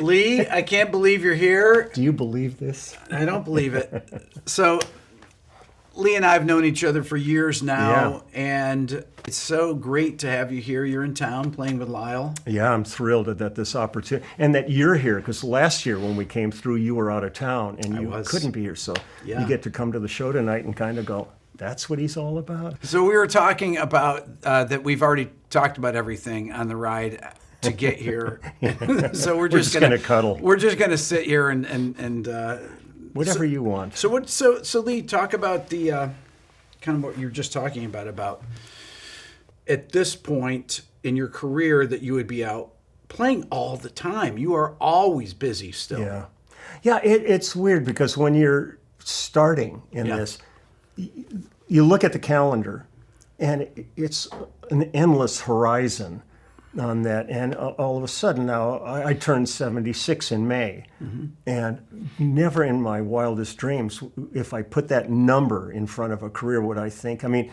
Lee, I can't believe you're here. Do you believe this? I don't believe it. So, Lee and I have known each other for years now, and it's so great to have you here. You're in town playing with Lyle. Yeah, I'm thrilled that this opportunity, and that you're here, because last year when we came through, you were out of town, and you couldn't be here. So you get to come to the show tonight and kind of go, that's what he's all about. So we were talking about that we've already talked about everything on the ride to get here. So we're just gonna cuddle. We're just gonna sit here and whatever you want. So Lee, talk about the kind of what you were just talking about at this point in your career that you would be out playing all the time. You are always busy still. Yeah. It's weird because when you're starting in this, you look at the calendar, and it's an endless horizon on that. And all of a sudden now, I turned 76 in May. And never in my wildest dreams, if I put that number in front of a career, would I think, I mean,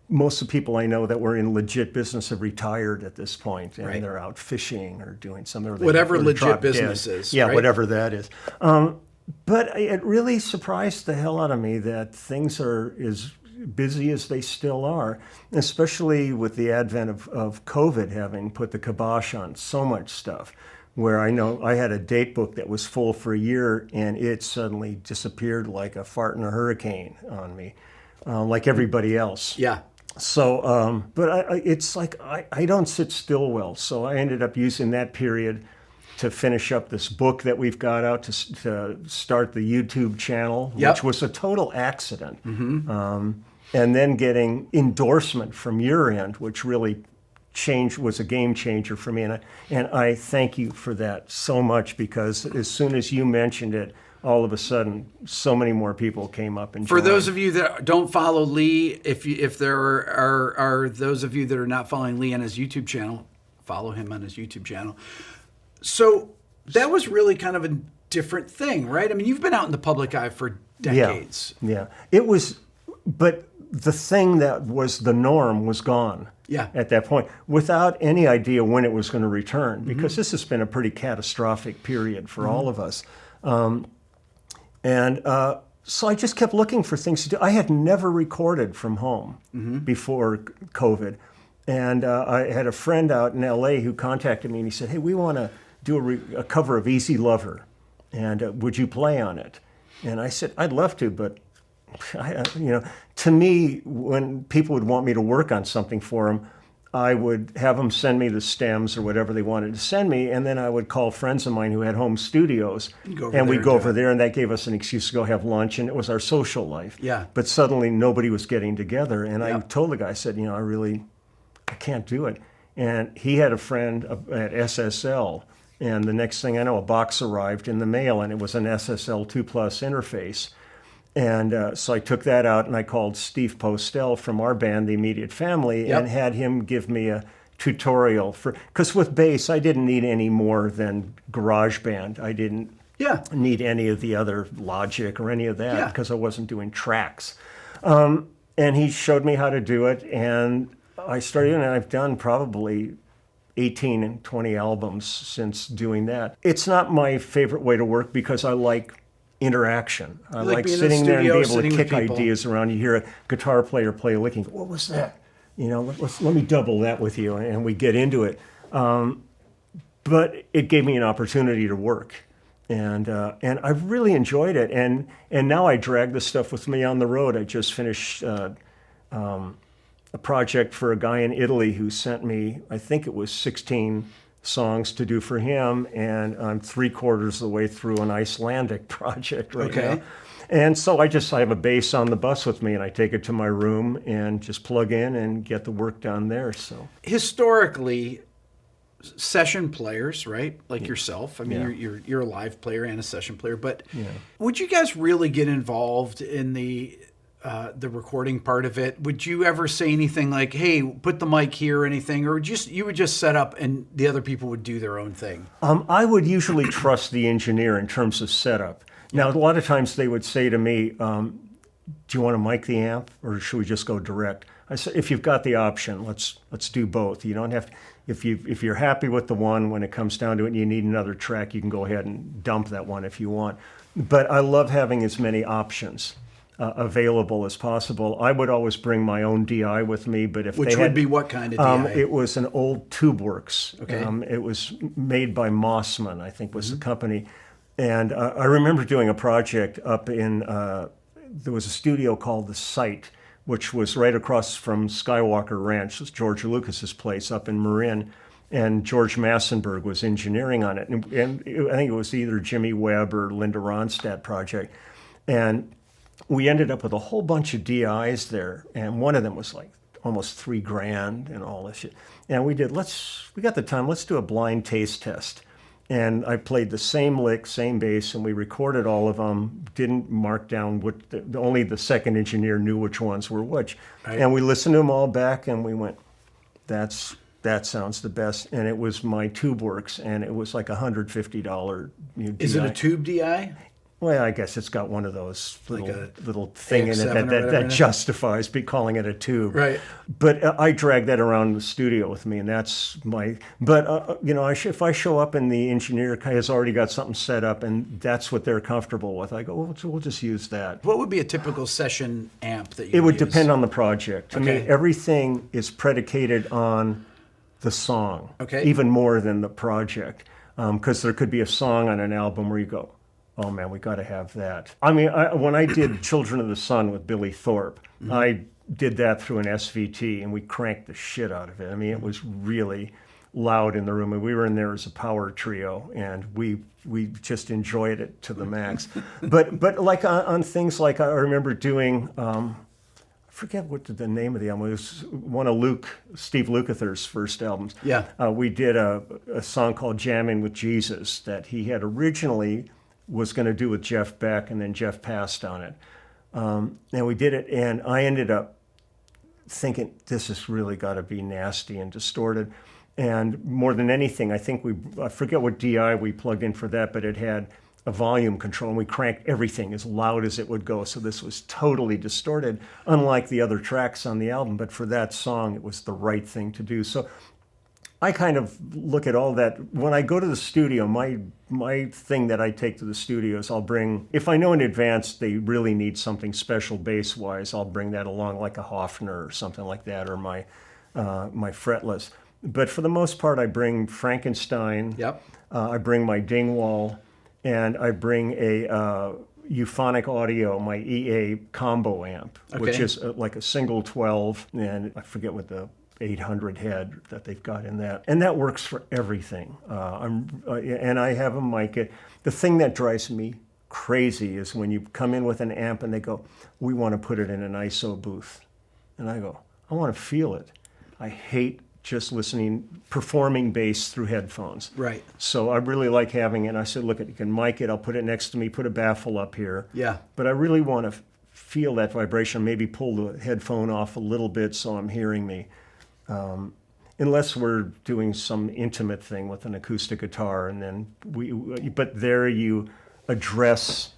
most of the people I know that were in legit business have retired at this point, and they're out fishing or doing something. Whatever legit business is. Yeah, whatever that is. But it really surprised the hell out of me that things are as busy as they still are, especially with the advent of COVID having put the kibosh on so much stuff, where I know I had a date book that was full for a year, and it suddenly disappeared like a fart in a hurricane on me, like everybody else. Yeah. So, but it's like I don't sit still well, so I ended up using that period to finish up this book that we've got out, to start the YouTube channel, which was a total accident. And then getting endorsement from your end, which really was a game changer for me. And I thank you for that so much, because as soon as you mentioned it, all of a sudden, so many more people came up and joined. For those of you that don't follow Lee, if there are those of you that are not following Lee on his YouTube channel, follow him on his YouTube channel. So that was really kind of a different thing, right? I mean, you've been out in the public eye for decades. Yeah. It was, but the thing that was the norm was gone at that point, without any idea when it was going to return, because this has been a pretty catastrophic period for all of us. So I just kept looking for things to do. I had never recorded from home before COVID. And I had a friend out in LA who contacted me, and he said, hey, we want to do a cover of Easy Lover, and would you play on it? And I said, I'd love to, but to me, when people would want me to work on something for them, I would have them send me the stems or whatever they wanted to send me, and then I would call friends of mine who had home studios, and we'd go over there, and that gave us an excuse to go have lunch, and it was our social life. Yeah. But suddenly nobody was getting together, and I told the guy, I said, I can't do it. And he had a friend at SSL, and the next thing I know, a box arrived in the mail, and it was an SSL 2+ interface. And so I took that out, and I called Steve Postel from our band, The Immediate Family, and had him give me a tutorial because with bass, I didn't need any more than GarageBand. I didn't need any of the other Logic or any of that because I wasn't doing tracks. And he showed me how to do it, and I started, and I've done probably 18 and 20 albums since doing that. It's not my favorite way to work because I like interaction. I like sitting there and be able to kick ideas around. You hear a guitar player play a lick and go, what was that? Let me double that with you, and we get into it. But it gave me an opportunity to work. And I really enjoyed it. And now I drag this stuff with me on the road. I just finished a project for a guy in Italy who sent me, I think it was 16 songs to do for him, and I'm 3/4 of the way through an Icelandic project right now. And so I have a bass on the bus with me, and I take it to my room and just plug in and get the work done there. So historically, session players, right, like yourself, I mean, you're a live player and a session player, but would you guys really get involved in the recording part of it? Would you ever say anything like, hey, put the mic here or anything, or you would just set up and the other people would do their own thing? I would usually trust the engineer in terms of setup. Now, a lot of times they would say to me, do you want to mic the amp or should we just go direct? I said, if you've got the option, let's do both. You don't have to, if you're happy with the one, when it comes down to it and you need another track, you can go ahead and dump that one if you want. But I love having as many options available as possible. I would always bring my own DI with me, but if Which they would be what kind of DI? It was an old TubeWorks. Okay. It was made by Mossman, I think was the company. And I remember doing a project up in, there was a studio called The Site, which was right across from Skywalker Ranch, it was George Lucas's place up in Marin. And George Massenburg was engineering on it. And I think it was either Jimmy Webb or Linda Ronstadt project. And we ended up with a whole bunch of DIs there. And one of them was like almost $3,000 and all this shit. And we got the time, let's do a blind taste test. And I played the same lick, same bass, and we recorded all of them, didn't mark down only the second engineer knew which ones were which. Right. And we listened to them all back and we went, that sounds the best. And it was my TubeWorks, and it was like $150 DI. Is it a tube DI? Well, I guess it's got one of those little thing in it that justifies calling it a tube. Right. But I drag that around the studio with me, and that's my. But if I show up and the engineer has already got something set up, and that's what they're comfortable with, I go, well, we'll just use that. What would be a typical session amp that you? It would depend on the project. Okay. I mean, everything is predicated on the song, okay, even more than the project, because there could be a song on an album where you go, oh man, we got to have that. I mean, when I did Children of the Sun with Billy Thorpe, I did that through an SVT, and we cranked the shit out of it. I mean, it was really loud in the room, and we were in there as a power trio, and we just enjoyed it to the max. but like on things like I remember doing, I forget what the name of the album was. One of Steve Lukather's first albums. Yeah, we did a song called "Jamming with Jesus" that he had originally was going to do with Jeff Beck, and then Jeff passed on it. And we did it, and I ended up thinking, this has really got to be nasty and distorted. And more than anything, I forget what DI we plugged in for that, but it had a volume control, and we cranked everything as loud as it would go. So this was totally distorted, unlike the other tracks on the album. But for that song, it was the right thing to do. So I kind of look at all that. When I go to the studio, my thing that I take to the studio is I'll bring, if I know in advance they really need something special bass-wise, I'll bring that along, like a Hofner or something like that, or my fretless. But for the most part, I bring Frankenstein. Yep. I bring my Dingwall, and I bring a Euphonic Audio, my EA combo amp, which is like a single 12, and I forget what the 800 head that they've got in that. And that works for everything. And I have a mic. The thing that drives me crazy is when you come in with an amp and they go, we want to put it in an ISO booth. And I go, I want to feel it. I hate just performing bass through headphones. Right. So I really like having it. And I said, look, you can mic it. I'll put it next to me, put a baffle up here. Yeah. But I really want to feel that vibration, maybe pull the headphone off a little bit so I'm hearing me. Unless we're doing some intimate thing with an acoustic guitar, and then but there you address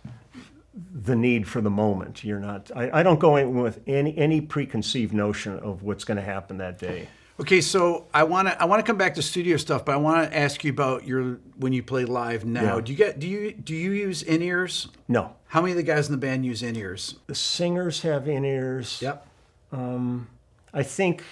the need for the moment. You're not. I don't go in with any preconceived notion of what's going to happen that day. Okay, so I want to come back to studio stuff, but I want to ask you about when you play live now. Yeah. Do you use in-ears? No. How many of the guys in the band use in-ears? The singers have in-ears. Yep. I think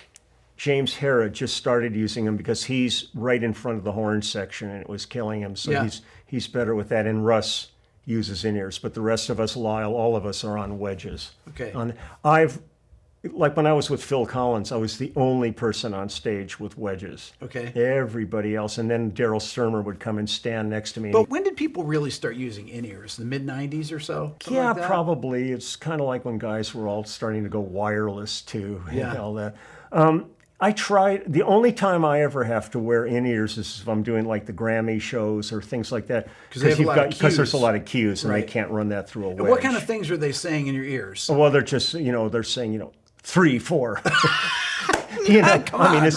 James Hara just started using them because he's right in front of the horn section and it was killing him. So he's better with that. And Russ uses in-ears, but the rest of us, Lyle, all of us are on wedges. Okay. Like when I was with Phil Collins, I was the only person on stage with wedges. Okay. Everybody else. And then Daryl Sturmer would come and stand next to me. But when did people really start using in-ears? The mid-90s or so? Yeah, like probably. It's kind of like when guys were all starting to go wireless too. Yeah. And all that. I tried, the only time I ever have to wear in-ears is if I'm doing like the Grammy shows or things like that. Because there's a lot of cues and they can't run that through a wedge. What kind of things are they saying in your ears? Well, they're just, they're saying, 3, 4. As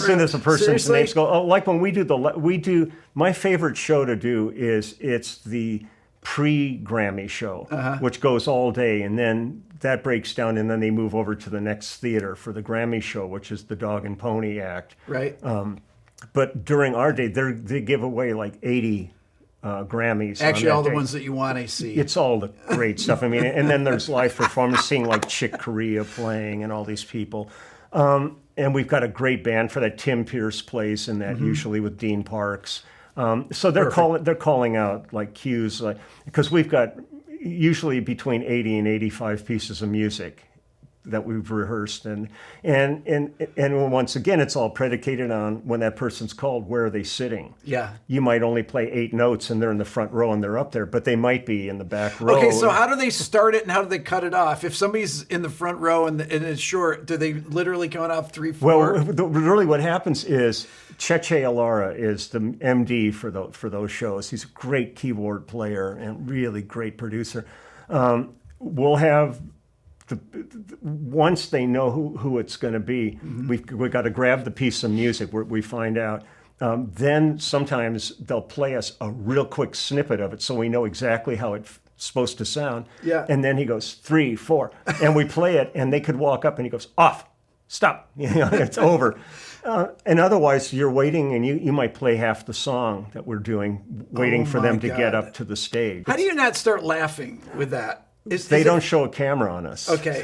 soon as a person's names go, like when we do my favorite show to do is it's the pre-Grammy show, which goes all day, and then that breaks down, and then they move over to the next theater for the Grammy show, which is the Dog and Pony Act. Right. But during our day, they give away like 80 Grammys. Actually, all the ones that you want to see. It's all the great stuff. I mean, and then there's live performance, seeing like Chick Corea playing and all these people. And we've got a great band for that. Tim Pierce plays in that, usually with Dean Parks. So they're calling out like cues, like, because we've got usually between 80 and 85 pieces of music that we've rehearsed, and once again, it's all predicated on when that person's called, where are they sitting? Yeah. You might only play 8 notes and they're in the front row and they're up there, but they might be in the back row. Okay, so how do they start it and how do they cut it off? If somebody's in the front row and it's short, do they literally count off 3, 4? Well, really what happens is Cheche Alara is the MD for those shows. He's a great keyboard player and really great producer. We'll have once they know who it's going to be, we've got to grab the piece of music where we find out. Then sometimes they'll play us a real quick snippet of it so we know exactly how it's supposed to sound. Yeah. And then he goes 3, 4, and we play it, and they could walk up and he goes, off, stop, it's over. And otherwise you're waiting, and you might play half the song that we're doing, waiting for them to get up to the stage. How do you not start laughing with that? They don't show a camera on us. Okay.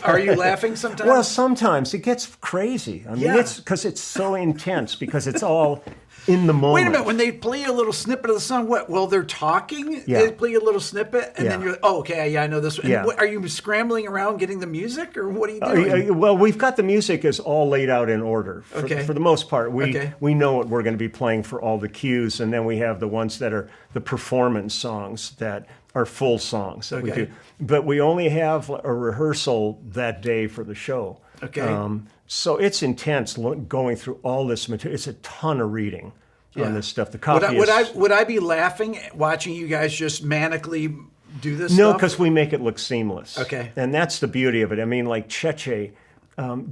Are you laughing sometimes? Well, sometimes it gets crazy. I mean, it's because it's so intense, because it's all in the moment. Wait a minute. When they play a little snippet of the song, what? Well, they're talking. Yeah. They play a little snippet, and then you're, okay, I know this one. Yeah. Are you scrambling around getting the music, or what are you doing? Well, we've got the music is all laid out in order. For the most part, we know what we're going to be playing for all the cues, and then we have the ones that are the performance songs that are full songs that we do. But we only have a rehearsal that day for the show. Okay. So it's intense going through all this material. It's a ton of reading on this stuff. The copy would I be laughing watching you guys just manically do this No, stuff? because we make it look seamless. Okay. And that's the beauty of it. I mean, like Cheche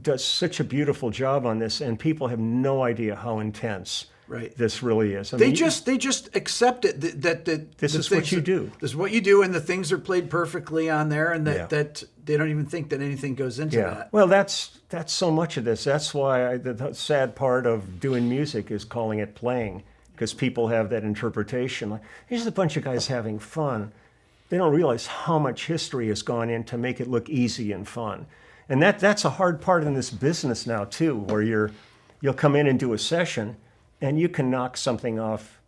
does such a beautiful job on this, and people have no idea how intense this really is. They just accept it that this is what you do. This is what you do, and the things are played perfectly on there, and that they don't even think that anything goes into that. Well, that's so much of this. That's why the sad part of doing music is calling it playing, because people have that interpretation. Like, here's a bunch of guys having fun. They don't realize how much history has gone in to make it look easy and fun. And that's a hard part in this business now too, where you'll come in and do a session, and you can knock something off.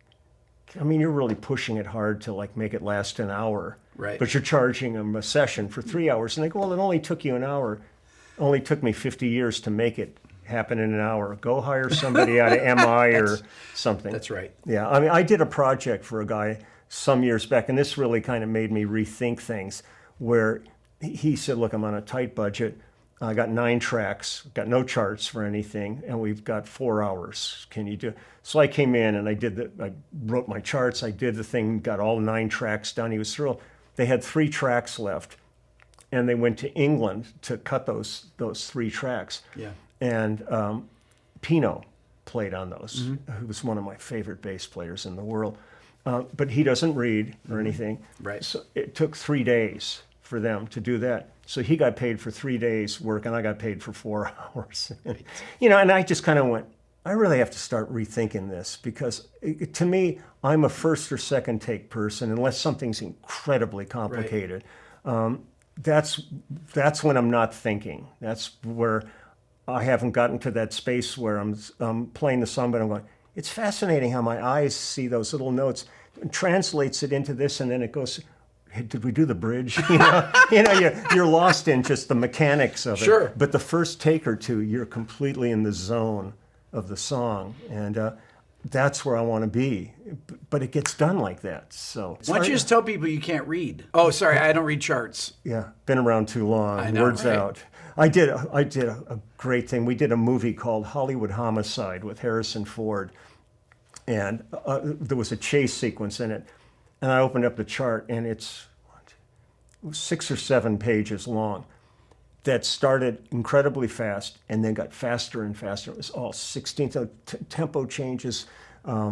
I mean, you're really pushing it hard to like make it last an hour. Right. But you're charging them a session for 3 hours, and they go, well, it only took you an hour. It only took me 50 years to make it happen in an hour. Go hire somebody out of MI or something. That's right. Yeah, I mean, I did a project for a guy some years back, and this really kind of made me rethink things, where he said, look, I'm on a tight budget. I got 9 tracks, got no charts for anything, and we've got 4 hours. Can you do it? So I came in and I wrote my charts, I did the thing, got all 9 tracks done. He was thrilled. They had 3 tracks left, and they went to England to cut those 3 tracks. Yeah. And Pino played on those, who was one of my favorite bass players in the world. But he doesn't read or anything. Right. So it took 3 days for them to do that. So he got paid for 3 days work, and I got paid for 4 hours. And I just kind of went, I really have to start rethinking this, because to me, I'm a first or second take person, unless something's incredibly complicated. Right. That's when I'm not thinking. That's where I haven't gotten to that space where I'm playing the song, but I'm going, it's fascinating how my eyes see those little notes, and translates it into this, and then it goes, did we do the bridge? You're lost in just the mechanics of it. Sure. But the first take or two, you're completely in the zone of the song, and that's where I want to be. But it gets done like that. So why don't you just tell people you can't read? Oh, sorry, I don't read charts. Yeah, been around too long. I know, Words right? out. I did a great thing. We did a movie called Hollywood Homicide with Harrison Ford, and there was a chase sequence in it. And I opened up the chart, and it was 6 or 7 pages long. That started incredibly fast, and then got faster and faster. It was all 16th tempo changes. I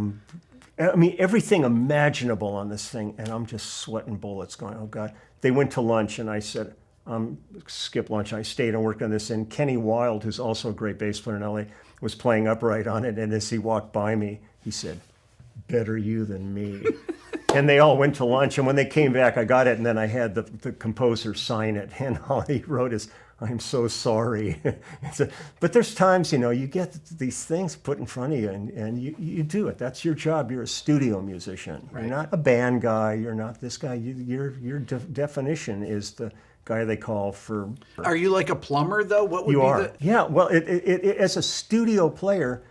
mean, everything imaginable on this thing, and I'm just sweating bullets, going, "Oh God!" They went to lunch, and I said, "Skip lunch." I stayed and worked on this. And Kenny Wilde, who's also a great bass player in LA, was playing upright on it, and as he walked by me, he said, "Better you than me." And they all went to lunch, and when they came back, I got it, and then I had the composer sign it, and all he wrote is, "I'm so sorry." But there's times, you get these things put in front of you, and you do it. That's your job. You're a studio musician. Right. You're not a band guy. You're not this guy. Your definition is the guy they call for... Are you like a plumber, though? What would you be are. Yeah, well, as a studio player,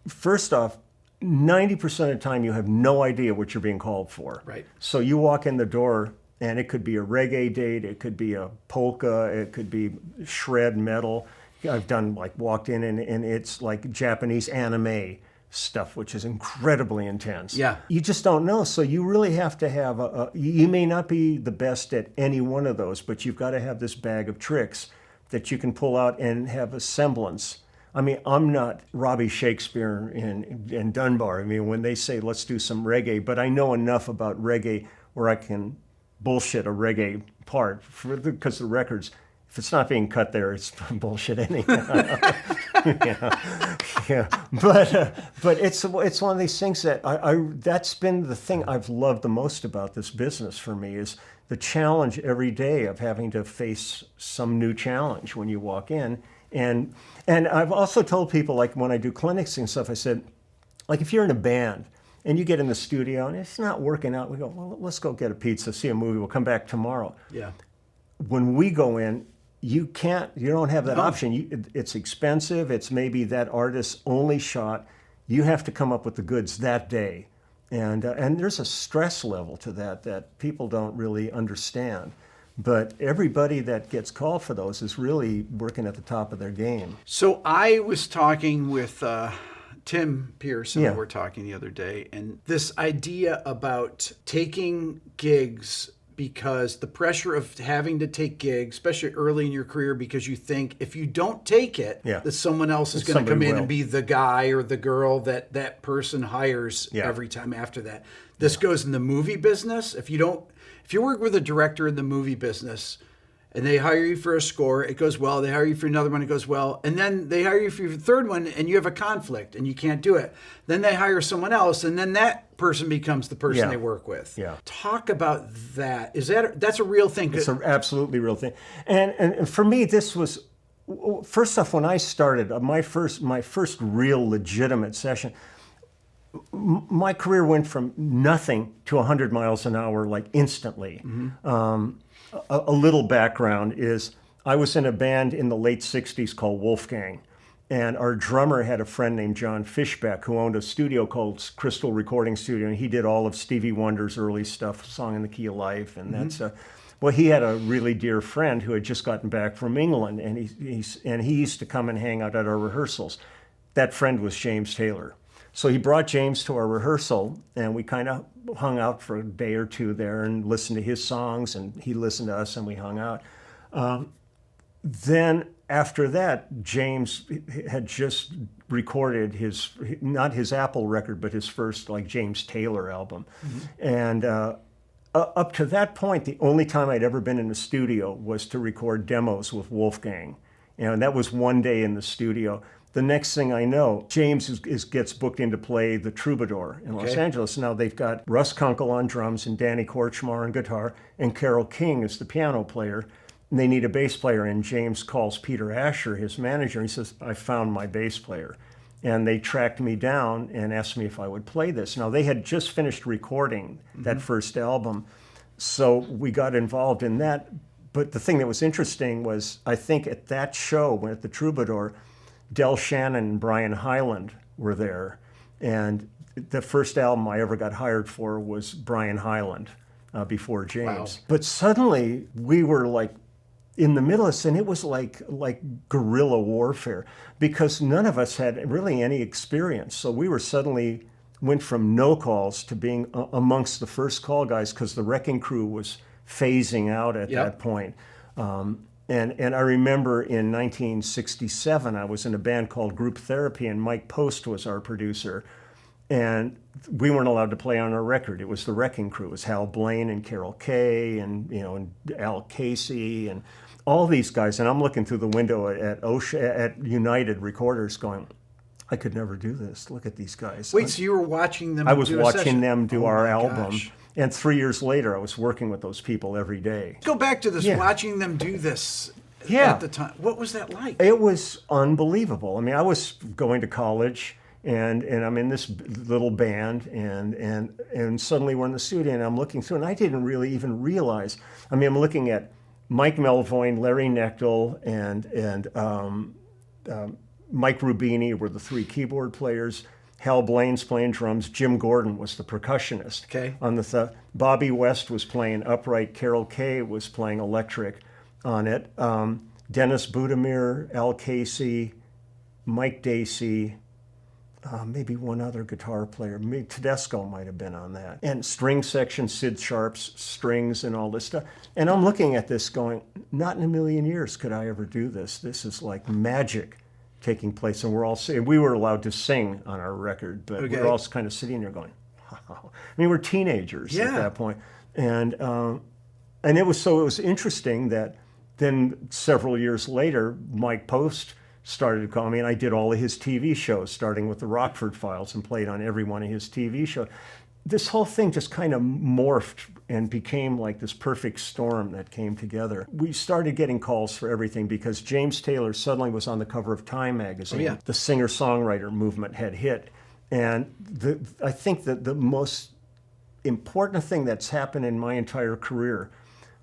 first off, 90% of the time you have no idea what you're being called for. Right. So you walk in the door, and it could be a reggae date, it could be a polka, it could be shred metal. I've done walked in and it's like Japanese anime stuff, which is incredibly intense. Yeah. You just don't know. So you really have to have you may not be the best at any one of those, but you've got to have this bag of tricks that you can pull out and have a semblance. I mean, I'm not Robbie Shakespeare and Dunbar. I mean, when they say, let's do some reggae, but I know enough about reggae where I can bullshit a reggae part because the records, if it's not being cut there, it's bullshit anyhow. yeah. But it's one of these things that that's been the thing I've loved the most about this business for me is the challenge every day of having to face some new challenge when you walk in. And I've also told people, like when I do clinics and stuff, I said, like if you're in a band and you get in the studio and it's not working out, we go, well, let's go get a pizza, see a movie, we'll come back tomorrow. Yeah. When we go in, you don't have that option. It's expensive. It's maybe that artist's only shot. You have to come up with the goods that day. And there's a stress level to that people don't really understand. But everybody that gets called for those is really working at the top of their game. So I was talking with Tim Pearson, Yeah. we were talking the other day, and this idea about taking gigs because the pressure of having to take gigs, especially early in your career, because you think if you don't take it, Yeah. that someone else is going to come in will. and be the guy or the girl that person hires Yeah. every time after that. This goes in the movie business. If you work with a director in the movie business and they hire you for a score, it goes well. They hire you for another one, it goes well. And then they hire you for your third one and you have a conflict and you can't do it. Then they hire someone else and then that person becomes the person they work with. Yeah. Talk about that. That's a real thing? It's an absolutely real thing. And for me, this was, first off, when I started, my first real legitimate session, my career went from nothing to 100 miles an hour, like instantly. Mm-hmm. A little background is I was in a band in the late 60s called Wolfgang. And our drummer had a friend named John Fishback who owned a studio called Crystal Recording Studio. And he did all of Stevie Wonder's early stuff, Song in the Key of Life. And well, he had a really dear friend who had just gotten back from England. And he used to come and hang out at our rehearsals. That friend was James Taylor. So he brought James to our rehearsal, and we kind of hung out for a day or two there and listened to his songs, and he listened to us, and we hung out. Then after that, James had just recorded not his Apple record, but his first James Taylor album. Mm-hmm. And up to that point, the only time I'd ever been in a studio was to record demos with Wolfgang. And that was one day in the studio. The next thing I know, James gets booked in to play the Troubadour in Los Angeles. Now they've got Russ Kunkel on drums and Danny Korchmar on guitar, and Carole King is the piano player. And they need a bass player, and James calls Peter Asher, his manager, and he says, I found my bass player. And they tracked me down and asked me if I would play this. Now they had just finished recording that first album, so we got involved in that. But the thing that was interesting was, I think at that show, at the Troubadour, Del Shannon and Brian Hyland were there, and the first album I ever got hired for was Brian Hyland before James. Wow. But suddenly we were in the middle of this, and it was like guerrilla warfare because none of us had really any experience. So we went from no calls to being amongst the first call guys because the Wrecking Crew was phasing out at that point. And I remember in 1967, I was in a band called Group Therapy, and Mike Post was our producer. And we weren't allowed to play on our record. It was the Wrecking Crew. It was Hal Blaine and Carol Kay and Al Casey and all these guys. And I'm looking through the window at United Recorders going, I could never do this. Look at these guys. Wait, so you were watching them? I was do a watching session? them do Oh our my album. gosh. And 3 years later, I was working with those people every day. Go back to this, Yeah. watching them do this Yeah. at the time. What was that like? It was unbelievable. I mean, I was going to college, and I'm in this little band, and suddenly we're in the studio, and I'm looking through, and I didn't really even realize. I mean, I'm looking at Mike Melvoin, Larry Knechtel, and Mike Rubini were the three keyboard players. Hal Blaine's playing drums. Jim Gordon was the percussionist. Okay. On the Bobby West was playing upright. Carol Kay was playing electric on it. Dennis Budimir, Al Casey, Mike Dacey, maybe one other guitar player. Maybe Tedesco might have been on that. And string section, Sid Sharp's strings and all this stuff. And I'm looking at this going, not in a million years could I ever do this. This is like magic taking place. And we were allowed to sing on our record, but we were all kind of sitting there going, wow. I mean, we're teenagers at that point. And it was interesting that then several years later, Mike Post started to call me, and I did all of his TV shows, starting with the Rockford Files, and played on every one of his TV shows. This whole thing just kind of morphed and became like this perfect storm that came together. We started getting calls for everything because James Taylor suddenly was on the cover of Time magazine. Oh, yeah. The singer-songwriter movement had hit. And I think that the most important thing that's happened in my entire career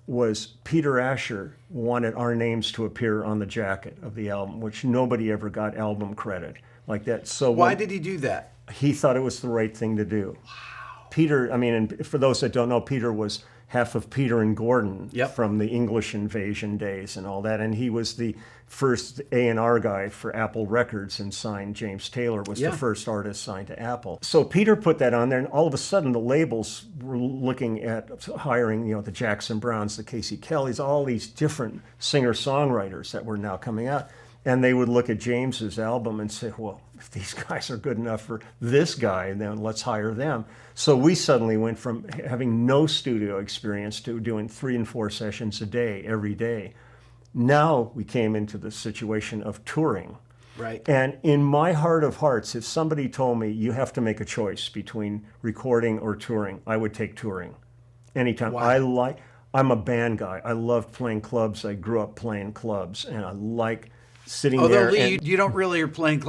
was Peter Asher wanted our names to appear on the jacket of the album, which nobody ever got album credit like that. So why did he do that? He thought it was the right thing to do. Wow. Peter, I mean, and for those that don't know, Peter was half of Peter and Gordon from the English Invasion days and all that, and he was the first A&R guy for Apple Records and signed. James Taylor was the first artist signed to Apple. So Peter put that on there, and all of a sudden the labels were looking at hiring, the Jackson Browns, the Casey Kellys, all these different singer-songwriters that were now coming out. And they would look at James's album and say, well, if these guys are good enough for this guy, then let's hire them. So we suddenly went from having no studio experience to doing 3 and 4 sessions a day, every day. Now we came into the situation of touring. Right. And in my heart of hearts, if somebody told me you have to make a choice between recording or touring, I would take touring anytime. Wow. I'm a band guy. I love playing clubs. I grew up playing clubs, and I like sitting there. Although, Lee, you don't really, you're playing,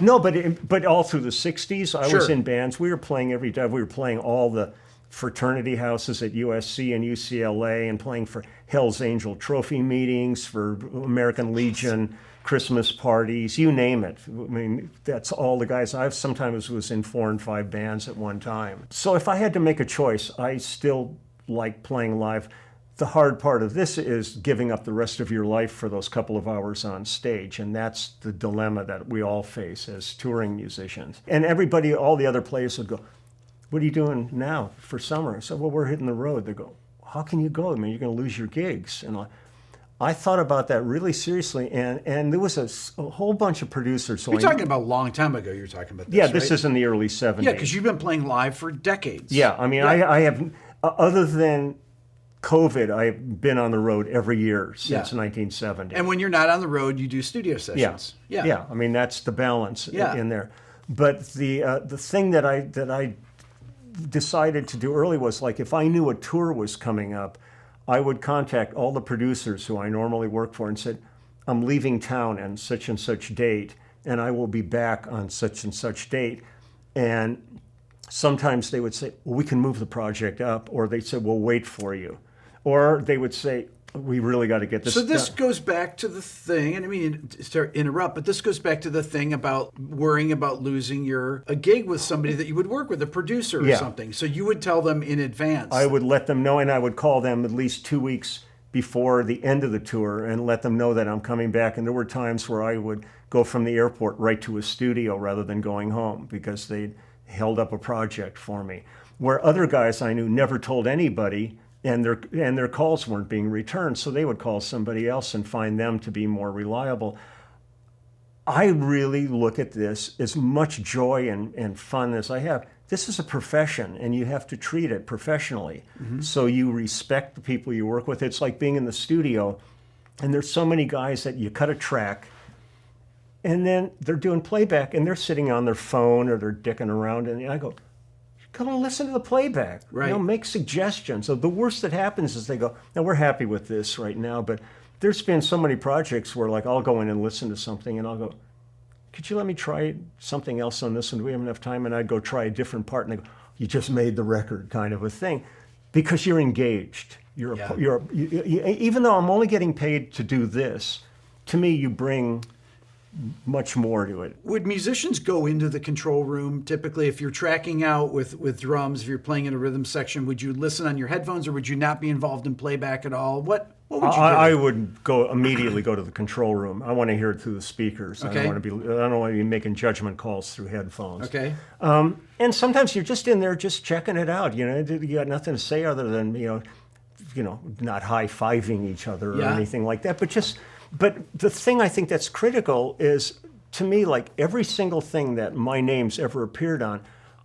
No, but all through the 60s, I was in bands. We were playing every day. We were playing all the fraternity houses at USC and UCLA and playing for Hell's Angel trophy meetings, for American Legion Christmas parties, you name it. I mean, that's all the guys. I sometimes was in 4 and 5 bands at one time. So if I had to make a choice, I still like playing live. The hard part of this is giving up the rest of your life for those couple of hours on stage, and that's the dilemma that we all face as touring musicians. And everybody, all the other players would go, what are you doing now for summer? I said, well, we're hitting the road. They go, how can you go? I mean, you're going to lose your gigs. And I thought about that really seriously, and there was a whole bunch of producers. So you're talking about a long time ago. You're talking about this, yeah, this right? is in the early 70s. Yeah, because you've been playing live for decades. Yeah, I mean, I have, other than COVID, I've been on the road every year since 1970. And when you're not on the road, you do studio sessions. Yeah. I mean, that's the balance in there. But the thing that I decided to do early was, like, if I knew a tour was coming up, I would contact all the producers who I normally work for and said, I'm leaving town on such and such date, and I will be back on such and such date. And sometimes they would say, well, we can move the project up, or they'd say, we'll wait for you. Or they would say, we really got to get this done. So this goes back to the thing, and I mean to interrupt, but this goes back to the thing about worrying about losing a gig with somebody that you would work with, a producer or something. So you would tell them in advance. I would let them know, and I would call them at least 2 weeks before the end of the tour and let them know that I'm coming back. And there were times where I would go from the airport right to a studio rather than going home because they'd held up a project for me. Where other guys I knew never told anybody, and their calls weren't being returned, so they would call somebody else and find them to be more reliable. I really look at this as much joy and fun as I have. This is a profession, and you have to treat it professionally. Mm-hmm. So you respect the people you work with. It's like being in the studio, and there's so many guys that you cut a track, And then they're doing playback, and they're sitting on their phone or they're dicking around, and I go, come on, listen to the playback. Right. You know, make suggestions. So the worst that happens is they go, now we're happy with this right now, but there's been so many projects where like I'll go in and listen to something and I'll go, could you let me try something else on this one? Do we have enough time? And I'd go try a different part, and they go, you just made the record, kind of a thing, because you're engaged. Even though I'm only getting paid to do this, to me, you bring much more to it. Would musicians go into the control room typically if you're tracking out with drums, if you're playing in a rhythm section? Would you listen on your headphones, or would you not be involved in playback at all? What would you do? I would immediately go to the control room. I want to hear it through the speakers. Okay. I don't want to be making judgment calls through headphones. Okay. And sometimes you're just in there just checking it out. You know, you got nothing to say other than not high-fiving each other or anything like that, But the thing I think that's critical is, to me, like every single thing that my name's ever appeared on,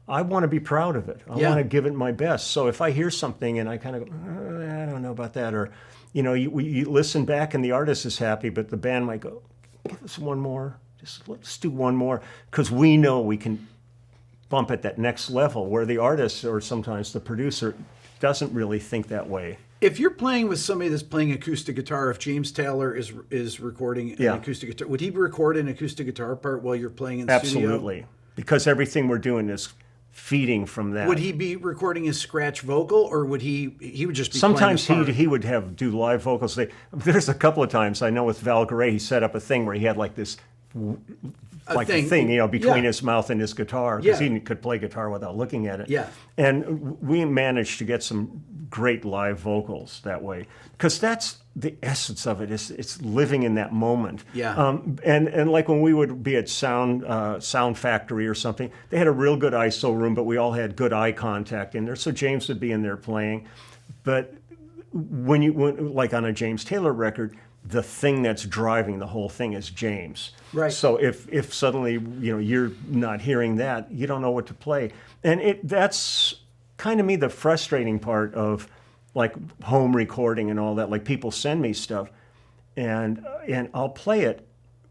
I want to be proud of it. I want to give it my best. So if I hear something and I kind of go, I don't know about that, or, you listen back and the artist is happy, but the band might go, give us one more. Let's do one more, because we know we can bump at that next level where the artist or sometimes the producer doesn't really think that way. If you're playing with somebody that's playing acoustic guitar, if James Taylor is recording an acoustic guitar, would he record an acoustic guitar part while you're playing in the studio? Absolutely, because everything we're doing is feeding from that. Would he be recording his scratch vocal, or would he would just be sometimes playing his part? he would do live vocals. There's a couple of times I know with Val Garay, he set up a thing where he had like this thing, between his mouth and his guitar, because he could play guitar without looking at it. Yeah. And we managed to get some great live vocals that way, because that's the essence of it. It's living in that moment. Yeah. And like when we would be at Sound Factory or something, they had a real good ISO room, but we all had good eye contact in there. So James would be in there playing. But when like on a James Taylor record, the thing that's driving the whole thing is James. Right. So if suddenly you're not hearing that, you don't know what to play. And that's kind of the frustrating part of like home recording and all that. Like people send me stuff and I'll play it,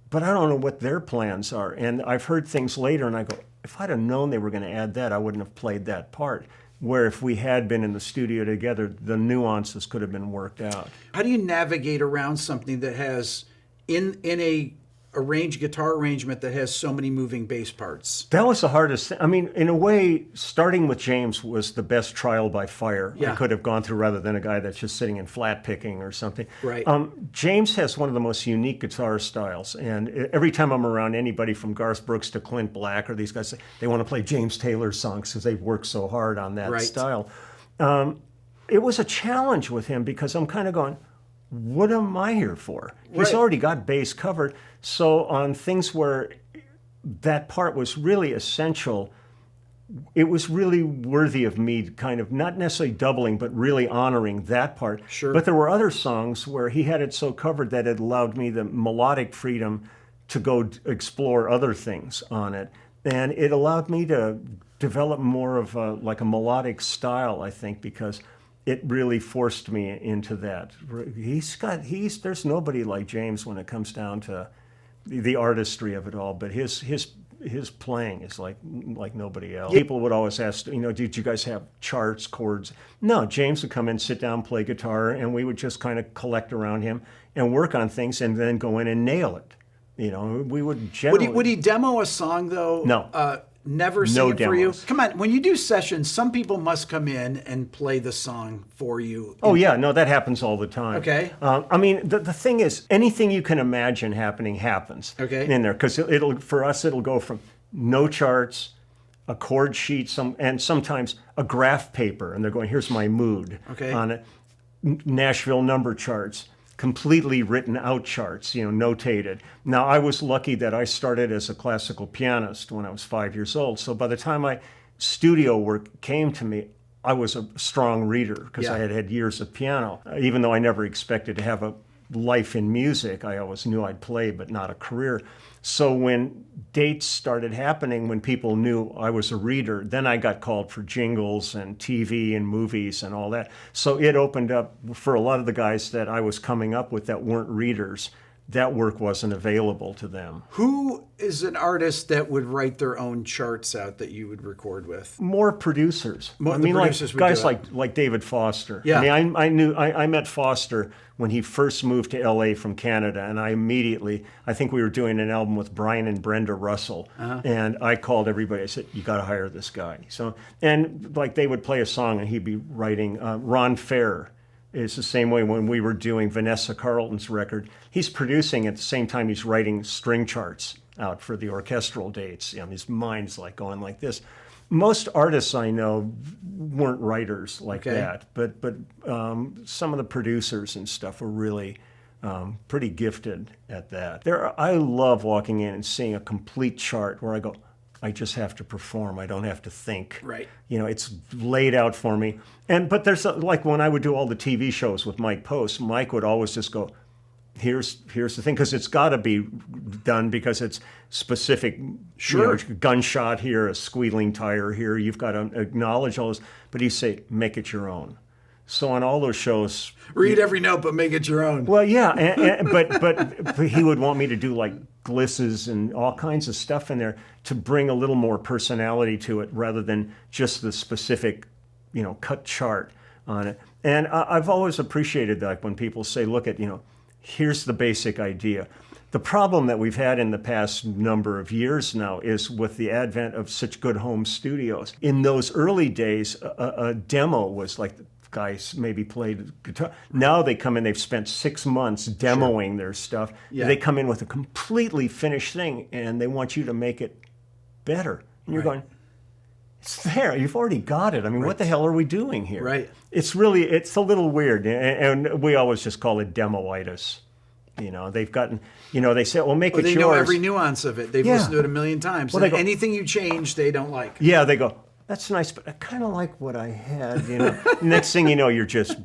but I don't know what their plans are. And I've heard things later and I go, if I'd have known they were going to add that, I wouldn't have played that part. Where if we had been in the studio together, the nuances could have been worked out. How do you navigate around something that has, in a guitar arrangement that has so many moving bass parts? That was the hardest thing. I mean, in a way, starting with James was the best trial by fire I could have gone through, rather than a guy that's just sitting and flat picking or something. Right. James has one of the most unique guitar styles, and every time I'm around anybody from Garth Brooks to Clint Black or these guys, they want to play James Taylor songs because they've worked so hard on that style. It was a challenge with him because I'm kind of going, what am I here for? He's already got bass covered. So on things where that part was really essential, it was really worthy of me kind of not necessarily doubling, but really honoring that part. Sure. But there were other songs where he had it so covered that it allowed me the melodic freedom to go explore other things on it. And it allowed me to develop more of a melodic style, I think, because it really forced me into that. There's nobody like James when it comes down to the artistry of it all, but his playing is like nobody else. People would always ask, did you guys have charts, chords? No, James would come in, sit down, play guitar, and we would just kind of collect around him and work on things and then go in and nail it. We would generally... Would he demo a song, though? No. Never sing it for you? Come on, when you do sessions, some people must come in and play the song for you. Oh, yeah, no, that happens all the time. Okay. I mean, the thing is, anything you can imagine happening happens in there. Because for us, it'll go from no charts, a chord sheet, and sometimes a graph paper, and they're going, here's my mood on it. Nashville number charts. Completely written out charts, notated. Now, I was lucky that I started as a classical pianist when I was 5 years old. So by the time my studio work came to me, I was a strong reader because I had had years of piano. Even though I never expected to have a life in music, I always knew I'd play, but not a career. So when dates started happening, when people knew I was a reader, then I got called for jingles and TV and movies and all that. So it opened up for a lot of the guys that I was coming up with that weren't readers. that work wasn't available to them. Who is an artist that would write their own charts out that you would record with? More producers. More, I mean, producers like guys like David Foster. Yeah. I mean, I met Foster when he first moved to LA from Canada, and I think we were doing an album with Brian and Brenda Russell, and I called everybody. I said, "You got to hire this guy." So, and like they would play a song, and he'd be writing. Ron Fair is the same way when we were doing Vanessa Carlton's record. He's producing at the same time he's writing string charts out for the orchestral dates. His mind's like going like this. Most artists I know weren't writers like that, but some of the producers and stuff were really pretty gifted at that. I love walking in and seeing a complete chart where I go, I just have to perform. I don't have to think. Right. It's laid out for me. But there's like when I would do all the TV shows with Mike Post, Mike would always just go, here's the thing, because it's got to be done because it's specific. Sure. Gunshot here, a squealing tire here. You've got to acknowledge all this. But he'd say, make it your own. So on all those shows, read every note, but make it your own. Well, yeah, but he would want me to do like glisses and all kinds of stuff in there to bring a little more personality to it rather than just the specific, cut chart on it. And I've always appreciated that when people say, look at, here's the basic idea. The problem that we've had in the past number of years now is with the advent of such good home studios. In those early days, a demo was like, guys maybe played guitar. Now they come in, they've spent 6 months demoing their stuff. Yeah. They come in with a completely finished thing and they want you to make it better. And you're going, it's there, you've already got it. I mean, what the hell are we doing here? Right. It's a little weird. And we always just call it demoitis. They've gotten, they say, well, make it yours. They know every nuance of it. They've listened to it a million times. Well, anything you change, they don't like. Yeah, they go, that's nice, but I kind of like what I had, Next thing you know, you're just,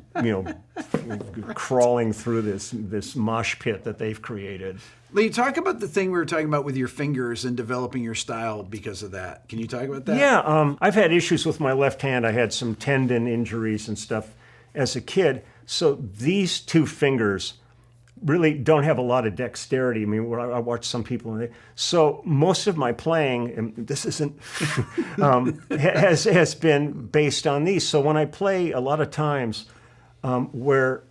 crawling through this mosh pit that they've created. Lee, talk about the thing we were talking about with your fingers and developing your style because of that. Can you talk about that? Yeah, I've had issues with my left hand. I had some tendon injuries and stuff as a kid. So these two fingers really don't have a lot of dexterity. I mean, I watch some people, so most of my playing, and this isn't, has been based on these. So when I play, a lot of times, where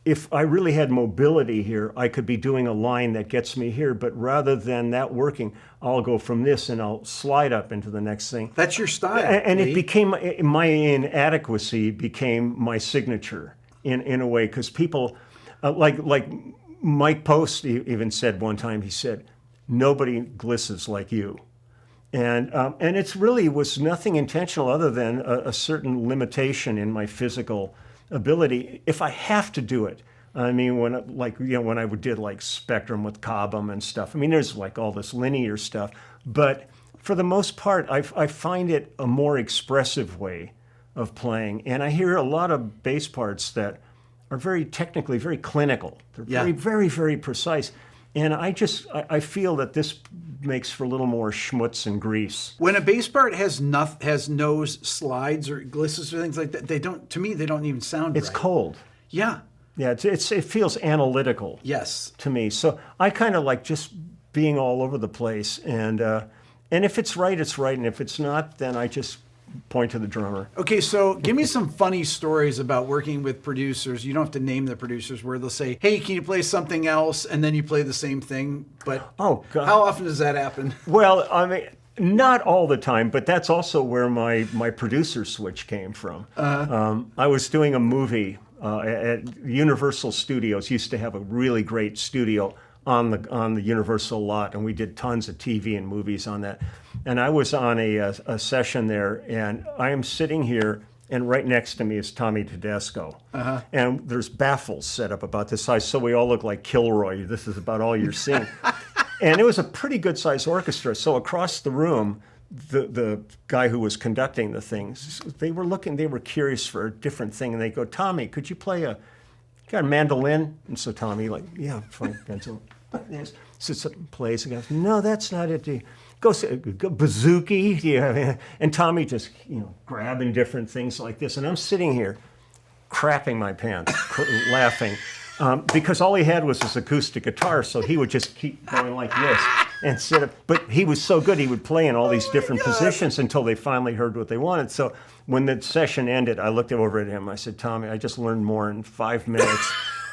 if I really had mobility here, I could be doing a line that gets me here, but rather than that working, I'll go from this and I'll slide up into the next thing. That's your style. And it became, my inadequacy became my signature in a way, because people, like Mike Post even said one time, he said, nobody glisses like you. And it's really was nothing intentional other than a certain limitation in my physical ability. If I have to do it, I mean, when I did like Spectrum with Cobham and stuff, I mean, there's like all this linear stuff, but for the most part, I find it a more expressive way of playing. And I hear a lot of bass parts that are very technically, very clinical. They're very, very, very precise. And I feel that this makes for a little more schmutz and grease. When a bass part has nose slides or glisses or things like that, they don't even sound right. It's cold. Yeah. Yeah, it feels analytical. Yes. To me. So I kind of like just being all over the place. And if it's right, it's right. And if it's not, then I just point to the drummer. Okay, so give me some funny stories about working with producers. You don't have to name the producers, where they'll say, hey, can you play something else? And then you play the same thing. But how often does that happen? Well, I mean, not all the time, but that's also where my producer switch came from. I was doing a movie at Universal Studios. Used to have a really great studio on the Universal lot, and we did tons of TV and movies on that. And I was on a session there, and I am sitting here, and right next to me is Tommy Tedesco. And there's baffles set up about this size, so we all look like Kilroy. This is about all you're seeing. And it was a pretty good-sized orchestra. So across the room, the guy who was conducting the things, they were curious for a different thing, and they go, Tommy, could you play got a mandolin? And so Tommy, yeah, fine, pencil. Sits up and plays and goes, no, that's not it. Go bouzouki. Yeah. And Tommy just, grabbing different things like this. And I'm sitting here crapping my pants, laughing. because all he had was his acoustic guitar, so he would just keep going like this instead of. But he was so good, he would play in all these different positions until they finally heard what they wanted. So when the session ended, I looked over at him. I said, "Tommy, I just learned more in 5 minutes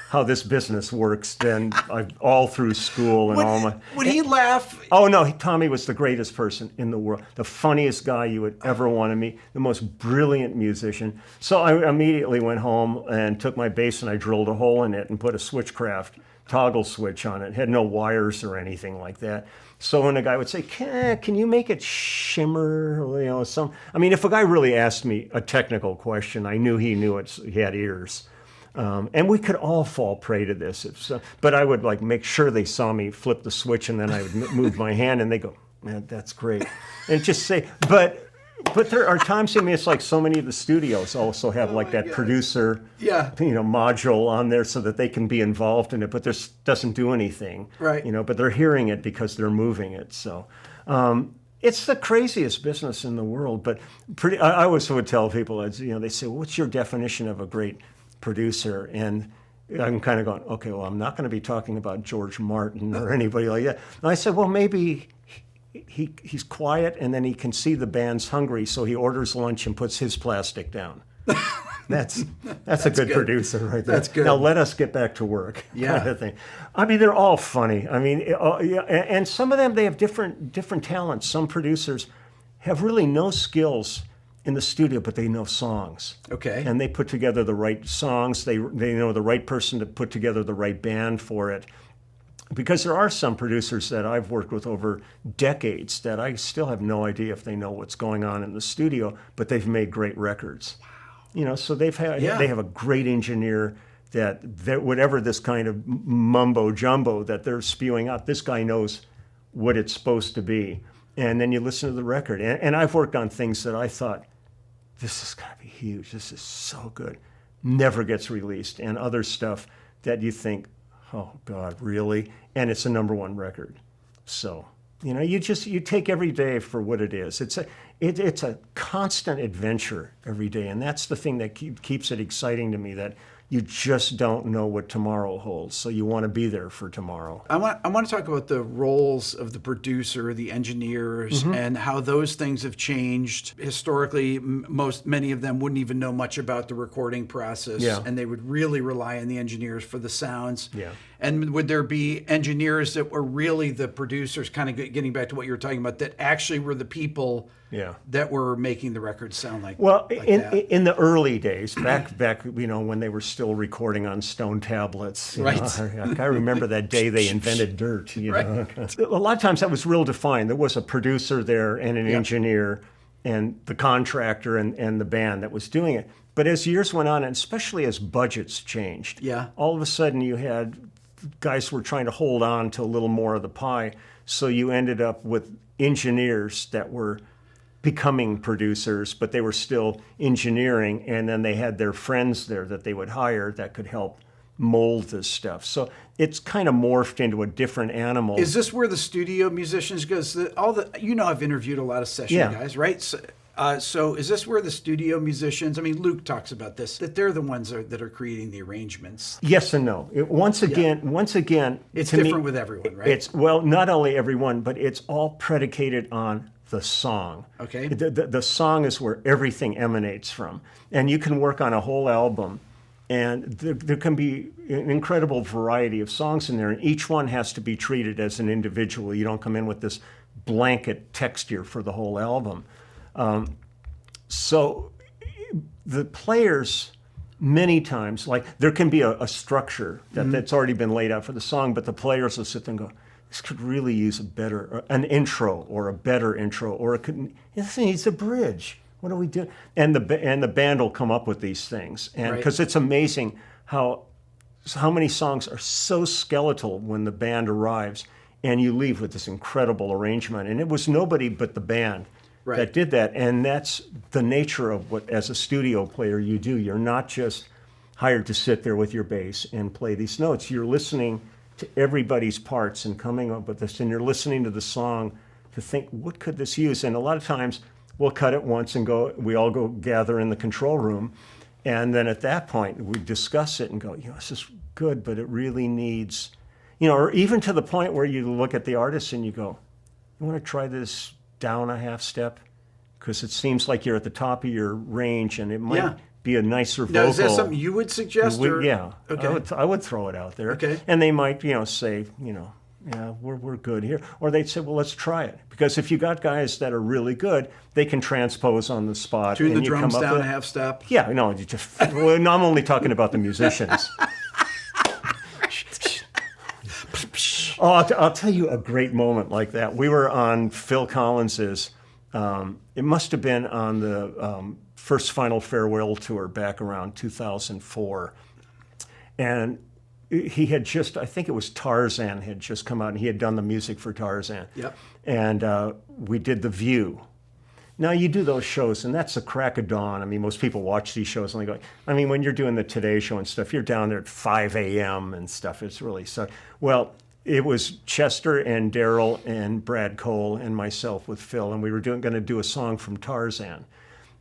how this business works than all through school and all my." Would he laugh? Oh no, Tommy was the greatest person in the world, the funniest guy you would ever want to meet, the most brilliant musician. So I immediately went home and took my bass and I drilled a hole in it and put a Switchcraft toggle switch on it. It had no wires or anything like that. So when a guy would say, "Can you make it shimmer?" You know, if a guy really asked me a technical question, I knew he knew it. He had ears. And we could all fall prey to this. But I would make sure they saw me flip the switch, and then I would move my hand, and they go, "Man, that's great." And just say, but there are times, it's like so many of the studios also have that producer, module on there so that they can be involved in it, but this doesn't do anything, right? But they're hearing it because they're moving it. So it's the craziest business in the world. But I always would tell people, they say, well, "What's your definition of a great producer?" And I'm kind of going, okay, well, I'm not going to be talking about George Martin or anybody like that. And I said, well, maybe he's quiet and then he can see the band's hungry, so he orders lunch and puts his plastic down. That's a good producer right there. That's good. Now let us get back to work, kind of thing. They're all funny. And some of them, they have different talents. Some producers have really no skills in the studio, but they know songs. Okay. And they put together the right songs. They know the right person to put together the right band for it. Because there are some producers that I've worked with over decades that I still have no idea if they know what's going on in the studio, but they've made great records. Wow. So they have a great engineer that whatever this kind of mumbo jumbo that they're spewing out, this guy knows what it's supposed to be. And then you listen to the record. And I've worked on things that I thought, this is going to be huge. This is so good. Never gets released. And other stuff that you think, oh, God, really? And it's a #1 record. So, you take every day for what it is. It's a constant adventure every day. And that's the thing that keeps it exciting to me, that you just don't know what tomorrow holds. So you want to be there for tomorrow. I want to talk about the roles of the producer, the engineers, and how those things have changed. Historically, many of them wouldn't even know much about the recording process, and they would really rely on the engineers for the sounds. Yeah. And would there be engineers that were really the producers, kind of getting back to what you were talking about, that actually were the people that were making the records sound like? Well, in the early days, back when they were still recording on stone tablets. Right. I remember that day they invented dirt. Right. A lot of times that was real defined. There was a producer there and an engineer and the contractor and the band that was doing it. But as years went on, and especially as budgets changed, all of a sudden you had guys who were trying to hold on to a little more of the pie. So you ended up with engineers that were becoming producers, but they were still engineering, and then they had their friends there that they would hire that could help mold this stuff. So it's kind of morphed into a different animal. Is this where the studio musicians goes? I've interviewed a lot of session guys, right? So is this where the studio musicians? Luke talks about this, that they're the ones that are creating the arrangements. Yes and no. Once again, it's different with everyone, right? It's not only everyone, but it's all predicated on the song. Okay. The song is where everything emanates from. And you can work on a whole album, and there can be an incredible variety of songs in there, and each one has to be treated as an individual. You don't come in with this blanket texture for the whole album. So the players, many times, there can be a structure that's already been laid out for the song, but the players will sit there and go, this could really use an intro or a better intro, or this needs a bridge. What do we do? And the band will come up with these things, and because it's amazing how many songs are so skeletal when the band arrives, and you leave with this incredible arrangement. And it was nobody but the band that did that, and that's the nature of what, as a studio player, you do. You're not just hired to sit there with your bass and play these notes. You're listening to everybody's parts and coming up with this, and you're listening to the song to think, what could this use? And a lot of times we'll cut it once and we all go gather in the control room, And then at that point, we discuss it and go, this is good, but it really needs, or even to the point where you look at the artist and you go, you want to try this down a half step? Because it seems like you're at the top of your range and it might be a nicer vocal. Now, is that something you would suggest? Yeah. Okay. I would throw it out there. Okay. And they might, say, we're good here. Or they'd say, well, let's try it. Because if you got guys that are really good, they can transpose on the spot. Tune the you drums come up down with, a half step. Yeah, no, you just, well, no, I'm only talking about the musicians. I'll tell you a great moment like that. We were on Phil Collins's, it must have been on the first Final Farewell tour back around 2004. And he had just, I think it was Tarzan had just come out, and he had done the music for Tarzan. Yep. And we did The View. Now, you do those shows, and that's the crack of dawn. I mean, most people watch these shows and they go, I mean, when you're doing the Today Show and stuff, you're down there at 5 a.m. and stuff. It's really so. Well, it was Chester and Daryl and Brad Cole and myself with Phil, and we were going to do a song from Tarzan.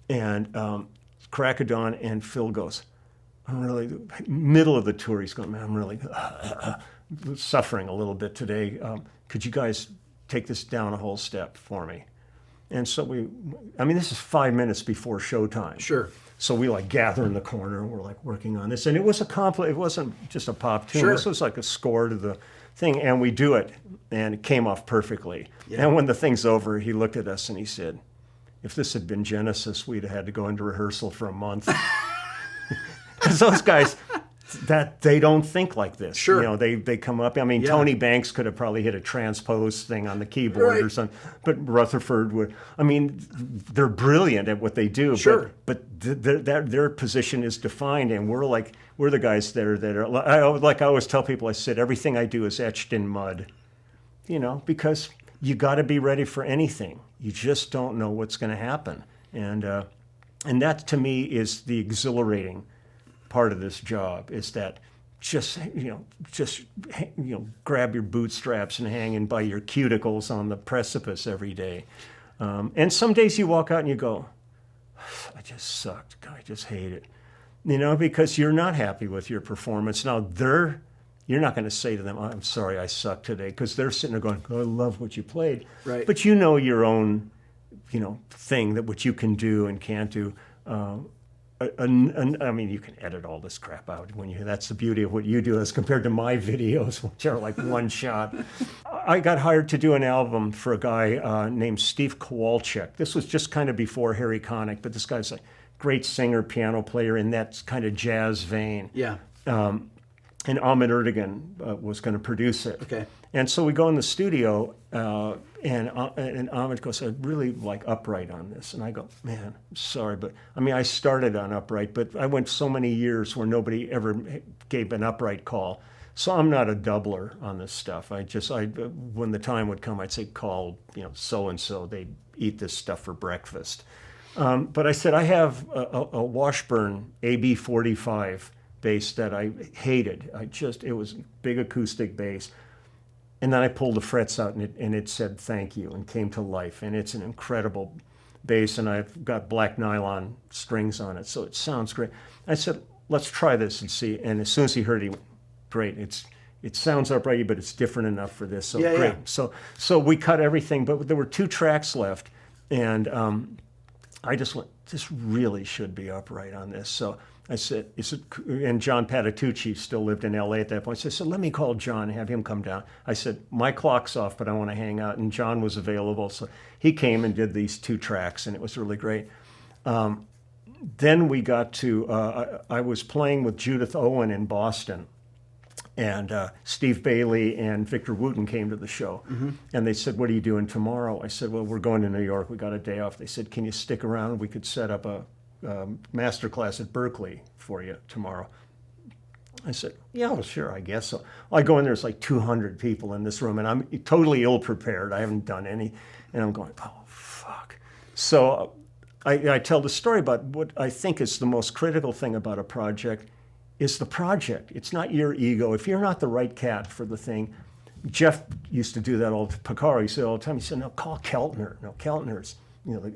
And crack of dawn, and Phil goes, I'm really, middle of the tour, he's going, man, I'm really suffering a little bit today. Could you guys take this down a whole step for me? And so this is 5 minutes before showtime. Sure. So we gather in the corner and we're working on this. And it was it wasn't just a pop tune. Sure. This was like a score to the thing. And we do it, and it came off perfectly. Yeah. And when the thing's over, he looked at us and he said, if this had been Genesis, we'd have had to go into rehearsal for a month. Because those guys, they don't think like this. Sure. They come up. I mean, Tony Banks could have probably hit a transpose thing on the keyboard or something. But Rutherford would. I mean, they're brilliant at what they do. Sure. But their position is defined, and we're the guys that are. I always tell people, I said, everything I do is etched in mud. Because you got to be ready for anything. You just don't know what's going to happen, and that to me is the exhilarating part of this job, is that just grab your bootstraps and hang in by your cuticles on the precipice every day. And some days you walk out and you go, I just sucked. I just hate it. Because you're not happy with your performance. Now you're not going to say to them, oh, I'm sorry I sucked today, because they're sitting there going, oh, I love what you played. Right. But your own, thing that what you can do and can't do. I mean, you can edit all this crap out that's the beauty of what you do as compared to my videos, which are like one shot. I got hired to do an album for a guy named Steve Kurywchak. This was just kind of before Harry Connick, but this guy's a great singer, piano player in that kind of jazz vein. Yeah. And Ahmet Erdogan was going to produce it. Okay. And so we go in the studio, and Ahmet goes, I'd really like upright on this. And I go, man, I'm sorry, but I started on upright, but I went so many years where nobody ever gave an upright call. So I'm not a doubler on this stuff. When the time would come, I'd say, call, so-and-so, they eat this stuff for breakfast. But I said, I have a Washburn AB45 bass that I hated. It was big acoustic bass. And then I pulled the frets out, and it said thank you and came to life. And it's an incredible bass, and I've got black nylon strings on it, so it sounds great. I said, let's try this and see. And as soon as he heard it, he went, great. It sounds upright, but it's different enough for this. So great. Yeah. So we cut everything, but there were 2 tracks left, and I just went, this really should be upright on this. So I said, and John Patitucci still lived in L.A. at that point. So I said, let me call John and have him come down. I said, my clock's off, but I want to hang out. And John was available. So he came and did these 2 tracks, and it was really great. Then we got to, I was playing with Judith Owen in Boston. And Steve Bailey and Victor Wooten came to the show. Mm-hmm. And they said, what are you doing tomorrow? I said, well, we're going to New York. We got a day off. They said, can you stick around? We could set up a master class at Berkeley for you tomorrow. I said, yeah, well, sure, I guess so. Well, I go in, there's like 200 people in this room, and I'm totally ill-prepared. I haven't done any. And I'm going, oh, fuck. So I tell the story about what I think is the most critical thing about a project is the project. It's not your ego. If you're not the right cat for the thing, Jeff used to do that all to Picaro. He said all the time, he said, no, call Keltner. No, Keltner's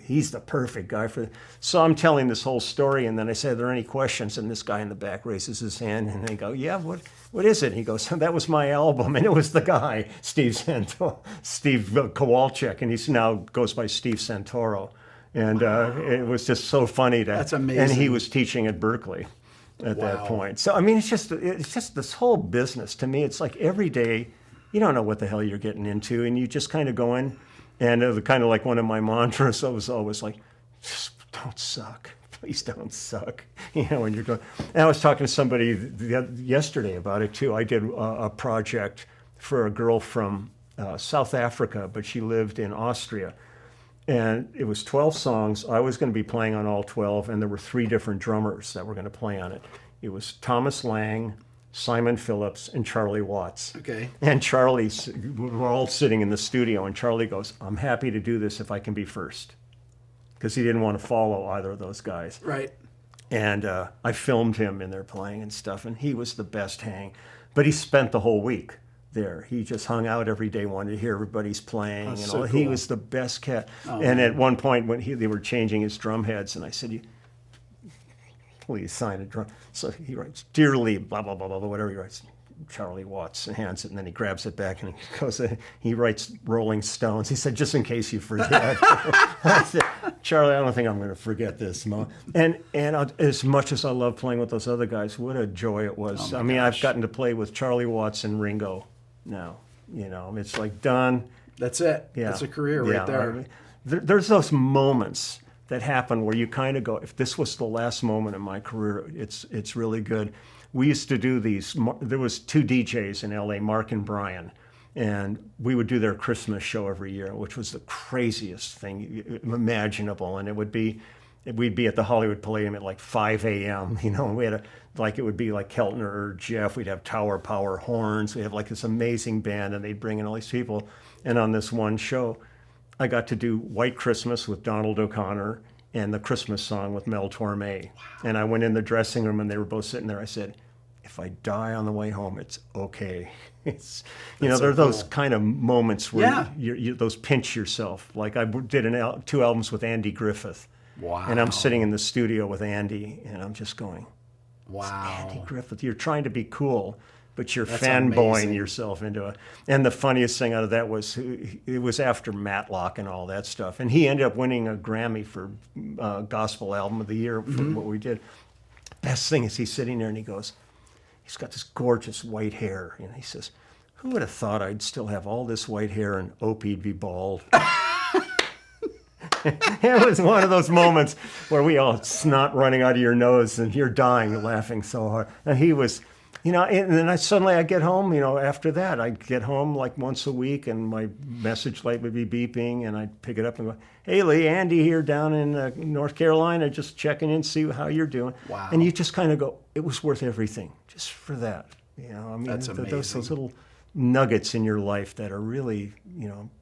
he's the perfect guy for. So I'm telling this whole story, and then I say, "Are there any questions?" And this guy in the back raises his hand, and they go, "Yeah, what is it?" And he goes, "That was my album," and it was the guy, Steve Kurywchak, and he's now goes by Steve Santoro, and it was just so funny. That's amazing. And he was teaching at Berkeley at that point. So I mean, it's just this whole business. To me, it's like every day, you don't know what the hell you're getting into, and you just kind of go in. And kind of like one of my mantras, I was always like, just don't suck. Please don't suck. When you're going. And I was talking to somebody yesterday about it too. I did a project for a girl from South Africa, but she lived in Austria. And it was 12 songs. I was going to be playing on all 12, and there were 3 different drummers that were going to play on it. It was Thomas Lang, Simon Phillips, and Charlie Watts. Okay. And we're all sitting in the studio, and Charlie goes, "I'm happy to do this if I can be first," because he didn't want to follow either of those guys. Right. And I filmed him in there playing and stuff, and he was the best hang. But he spent the whole week there. He just hung out every day, wanted to hear everybody's playing. That's and so all. cool. He was the best cat. Oh, and man. at one point, when they were changing his drum heads, and I said, "Please sign a drum." So he writes, "Dearly, blah, blah, blah, blah," whatever he writes. Charlie Watts and hands it, and then he grabs it back and he goes, he writes Rolling Stones. He said, "Just in case you forget." I said, "Charlie, I don't think I'm going to forget this, Mo." And as much as I love playing with those other guys, what a joy it was. Oh, I mean, gosh. I've gotten to play with Charlie Watts and Ringo now. It's like done. That's it. Yeah. That's a career right there. I mean, there's those moments that happen where you kind of go, if this was the last moment in my career, it's really good. We used to do these. There was 2 DJs in LA, Mark and Brian, and we would do their Christmas show every year, which was the craziest thing imaginable. And we'd be at the Hollywood Palladium at like 5 a.m. And we had it would be like Keltner or Jeff. We'd have Tower Power horns. We have like this amazing band, and they'd bring in all these people. And on this one show, I got to do White Christmas with Donald O'Connor and the Christmas song with Mel Torme. Wow. And I went in the dressing room, and they were both sitting there. I said, "If I die on the way home, it's okay." It's there are those kind of moments where you those pinch yourself. Like I did 2 albums with Andy Griffith. Wow. And I'm sitting in the studio with Andy, and I'm just going, "Wow, Andy Griffith, you're trying to be cool, but you're That's fanboying amazing. yourself into it." And the funniest thing out of that was it was after Matlock and all that stuff. And he ended up winning a Grammy for Gospel Album of the Year for what we did. Best thing is he's sitting there, and he's got this gorgeous white hair. And he says, "Who would have thought I'd still have all this white hair and Opie'd be bald?" It was one of those moments where we all snot running out of your nose and you're dying laughing so hard. And he was, and then I get home, after that, I'd get home like once a week and my message light would be beeping and I'd pick it up and go, "Hey Lee, Andy here down in North Carolina, just checking in, see how you're doing." Wow. And you just kind of go, it was worth everything just for that. That's amazing. Those little nuggets in your life that are really,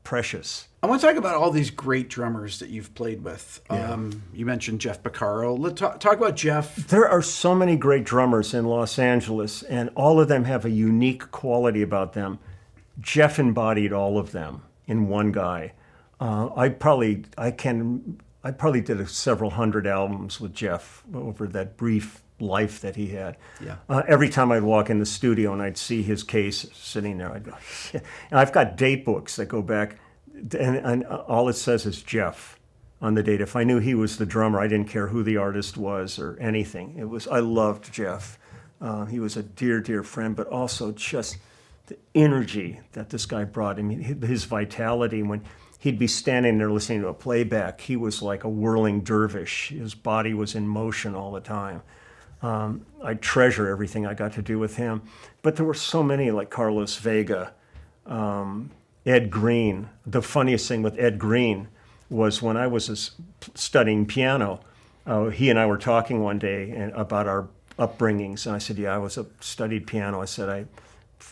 precious. I want to talk about all these great drummers that you've played with. Yeah. You mentioned Jeff Porcaro. Let's talk about Jeff. There are so many great drummers in Los Angeles, and all of them have a unique quality about them. Jeff embodied all of them in one guy. I probably did several hundred albums with Jeff over that brief life that he had. Yeah. Every time I'd walk in the studio and I'd see his case sitting there, I'd go, "Yeah." And I've got date books that go back, and all it says is Jeff on the date. If I knew he was the drummer, I didn't care who the artist was or anything. I loved Jeff. He was a dear, dear friend, but also just the energy that this guy brought. I mean, his vitality. When he'd be standing there listening to a playback, he was like a whirling dervish. His body was in motion all the time. I treasure everything I got to do with him. But there were so many, like Carlos Vega, Ed Green. The funniest thing with Ed Green was when I was studying piano, he and I were talking one day about our upbringings. And I said, "Yeah, studied piano." I said, "I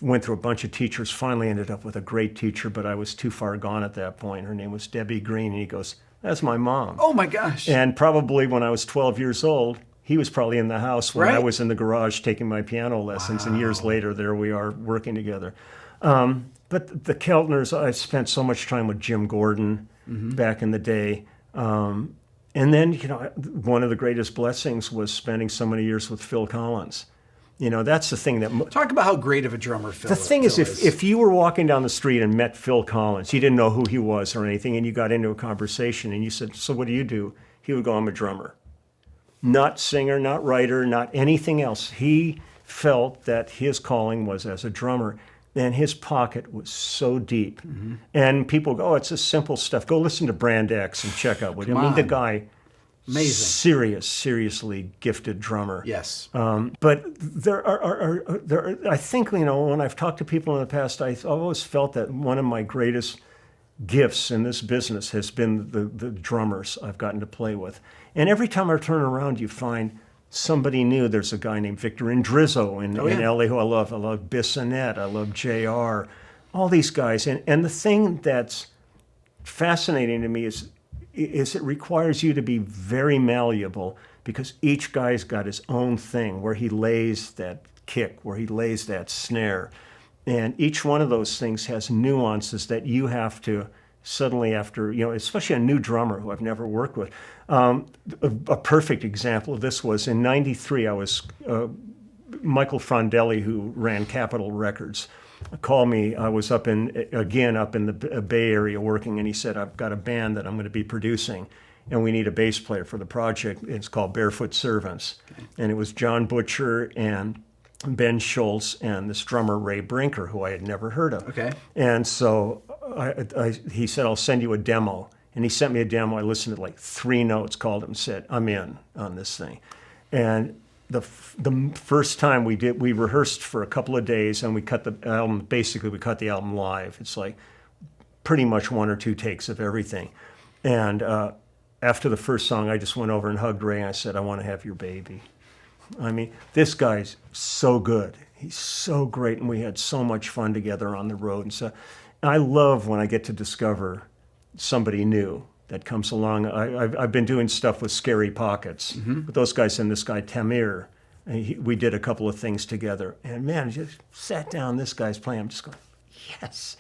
went through a bunch of teachers, finally ended up with a great teacher, but I was too far gone at that point. Her name was Debbie Green." And he goes, "That's my mom." Oh my gosh. And probably when I was 12 years old, he was probably in the house when I Right. was in the garage taking my piano lessons. Wow. And years later, there we are working together. But the Keltners, I spent so much time with Jim Gordon back in the day. And then, one of the greatest blessings was spending so many years with Phil Collins. That's the thing that... Talk about how great of a drummer Phil is. The thing is, if you were walking down the street and met Phil Collins, you didn't know who he was or anything, and you got into a conversation and you said, so what do? He would go, I'm a drummer. Not singer, not writer, not anything else. He felt that his calling was as a drummer, and his pocket was so deep. Mm-hmm. And people go, it's just simple stuff. Go listen to Brand X and check out what the guy... Amazing. Seriously gifted drummer. Yes. But there are, I think, when I've talked to people in the past, I've always felt that one of my greatest gifts in this business has been the drummers I've gotten to play with. And every time I turn around, you find somebody new. There's a guy named Victor Indrizzo in LA who I love. I love Bissonette. I love JR. All these guys. And the thing that's fascinating to me is it requires you to be very malleable, because each guy's got his own thing where he lays that kick, where he lays that snare. And each one of those things has nuances that you have to suddenly, after, especially a new drummer who I've never worked with. A perfect example of this was in '93, I was, Michael Frondelli, who ran Capitol Records, called me. I was up in the Bay Area working, and he said, I've got a band that I'm going to be producing, and we need a bass player for the project. It's called Barefoot Servants. Okay. And it was John Butcher and Ben Schultz and this drummer Ray Brinker, who I had never heard of. Okay. And so he said, I'll send you a demo. And he sent me a demo. I listened to like 3 notes, called him, and said, I'm in on this thing. And the first time we rehearsed for a couple of days, and we cut the album. Basically, we cut the album live. It's like pretty much 1 or 2 takes of everything. And after the first song, I just went over and hugged Ray, and I said, I want to have your baby. I mean, this guy's so good. He's so great, and we had so much fun together on the road. And so I love when I get to discover somebody new that comes along. I've been doing stuff with Scary Pockets, with those guys, and this guy Tamir. We did a couple of things together, and man, I just sat down. This guy's playing. I'm just going, yes.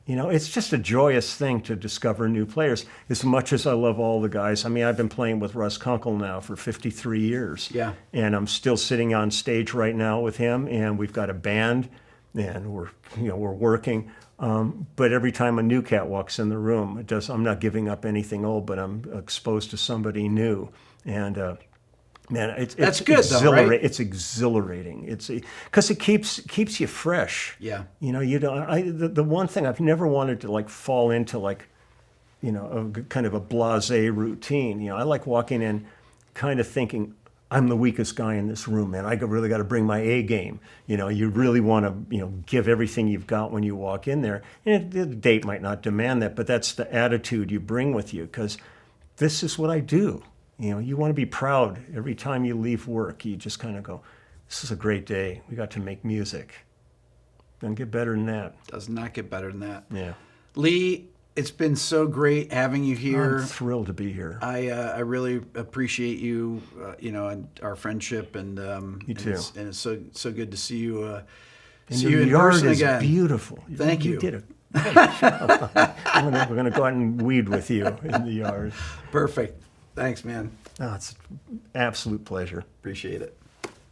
It's just a joyous thing to discover new players. As much as I love all the guys, I mean, I've been playing with Russ Kunkel now for 53 years. Yeah. And I'm still sitting on stage right now with him, and we've got a band, and we're working. But every time a new cat walks in the room, I'm not giving up anything old, but I'm exposed to somebody new. And man, it's good, though, right? It's exhilarating. It's because it keeps you fresh. Yeah. The one thing I've never wanted to like fall into, like, a kind of a blasé routine. I like walking in, kind of thinking, I'm the weakest guy in this room, man. I really got to bring my A game. You really want to, give everything you've got when you walk in there. And the date might not demand that, but that's the attitude you bring with you, because this is what I do. You want to be proud every time you leave work. You just kind of go, this is a great day. We got to make music. Doesn't get better than that. Does not get better than that. Yeah. Lee, it's been so great having you here. I'm thrilled to be here. I really appreciate you, and our friendship, and you too. And it's so good to see you. See you in person again. Beautiful. Thank you. You did it. We're going to go out and weed with you in the yard. Perfect. Thanks, man. Oh, it's an absolute pleasure. Appreciate it.